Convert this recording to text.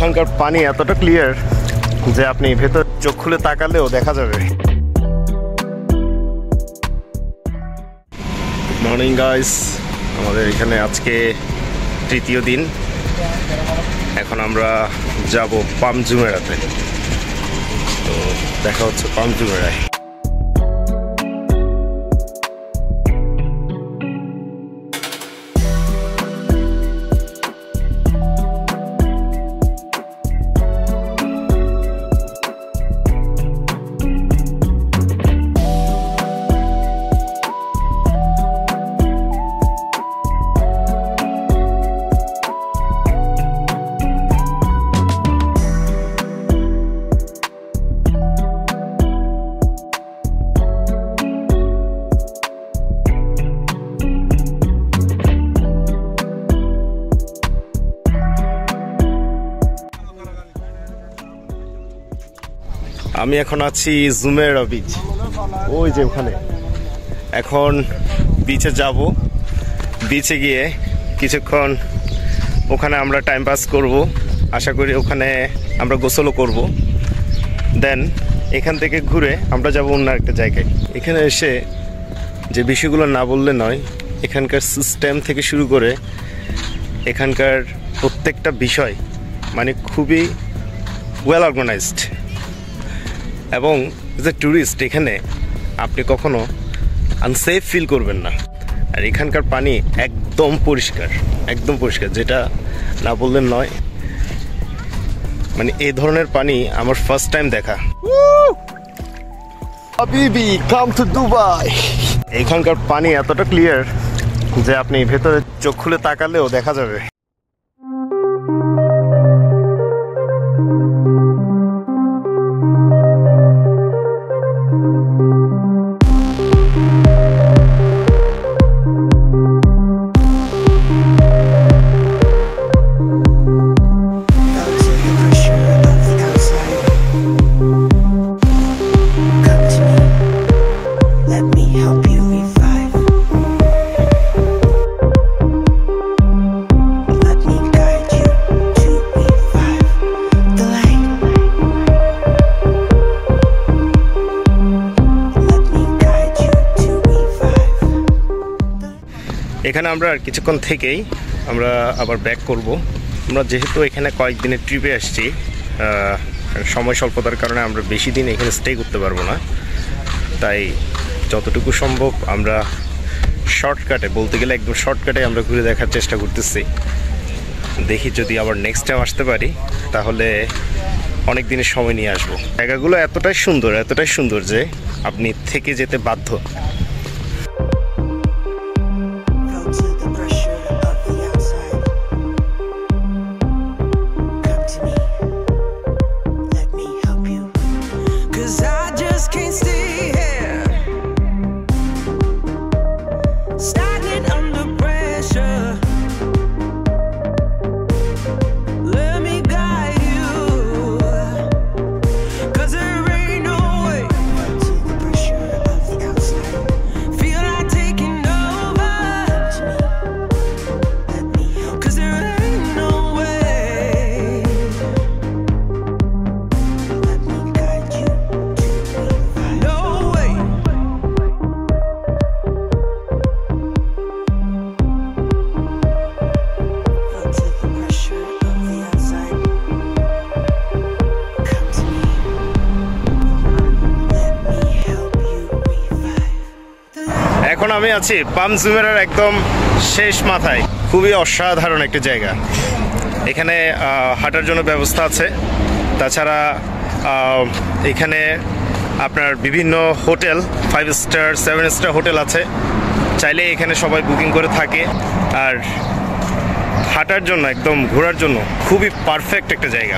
এখানকার পানি এতটা ক্লিয়ার যে আপনি ভেতর চোখ খুলে তাকালেও দেখা যাবে। মর্নিং গাইস, আমাদের এখানে আজকে তৃতীয় দিন। এখন আমরা যাব পাম জুমেরাতে। তো দেখা হচ্ছে পাম জুমেরায়। আমি এখন আছি জুমেরা বিচ, ওই যে ওখানে। এখন বিচে যাব, বিচে গিয়ে কিছুক্ষণ ওখানে আমরা টাইম পাস করব। আশা করি ওখানে আমরা গোসলও করব। দেন এখান থেকে ঘুরে আমরা যাব অন্য একটা জায়গায়। এখানে এসে যে বিষয়গুলো না বললে নয়, এখানকার সিস্টেম থেকে শুরু করে এখানকার প্রত্যেকটা বিষয় মানে খুবই ওয়েল অর্গানাইজড। এবং যে ট্যুরিস্ট এখানে আপনি কখনো আনসেফ ফিল করবেন না। আর এখানকার পানি একদম পরিষ্কার, একদম পরিষ্কার, যেটা না বললেন নয়। মানে এই ধরনের পানি আমার ফার্স্ট টাইম দেখা। হাবিবি কাম টু দুবাই। এখানকার পানি এতটা ক্লিয়ার যে আপনি ভেতরে চোখ খুলে তাকালেও দেখা যাবে। এখানে আমরা আর কিছুক্ষণ থেকেই আমরা আবার ব্যাক করব। আমরা যেহেতু এখানে কয়েকদিনের ট্রিপে আসছি, সময় স্বল্পতার কারণে আমরা বেশি দিন এখানে স্টে করতে পারবো না। তাই যতটুকু সম্ভব আমরা শর্টকাটে, বলতে গেলে একদম শর্টকাটে আমরা ঘুরে দেখার চেষ্টা করতেছি। দেখি যদি আবার নেক্সট টাইম আসতে পারি তাহলে অনেক দিনের সময় নিয়ে আসবো। জায়গাগুলো এতটাই সুন্দর যে আপনি থেকে যেতে বাধ্য। এখন আমি আছি পাম জুমেরার একদম শেষ মাথায়। খুবই অসাধারণ একটা জায়গা। এখানে হাঁটার জন্য ব্যবস্থা আছে। তাছাড়া এখানে আপনার বিভিন্ন হোটেল, 5 স্টার 7 স্টার হোটেল আছে। চাইলে এখানে সবাই বুকিং করে থাকে। আর হাঁটার জন্য, একদম ঘোরার জন্য খুবই পারফেক্ট একটা জায়গা।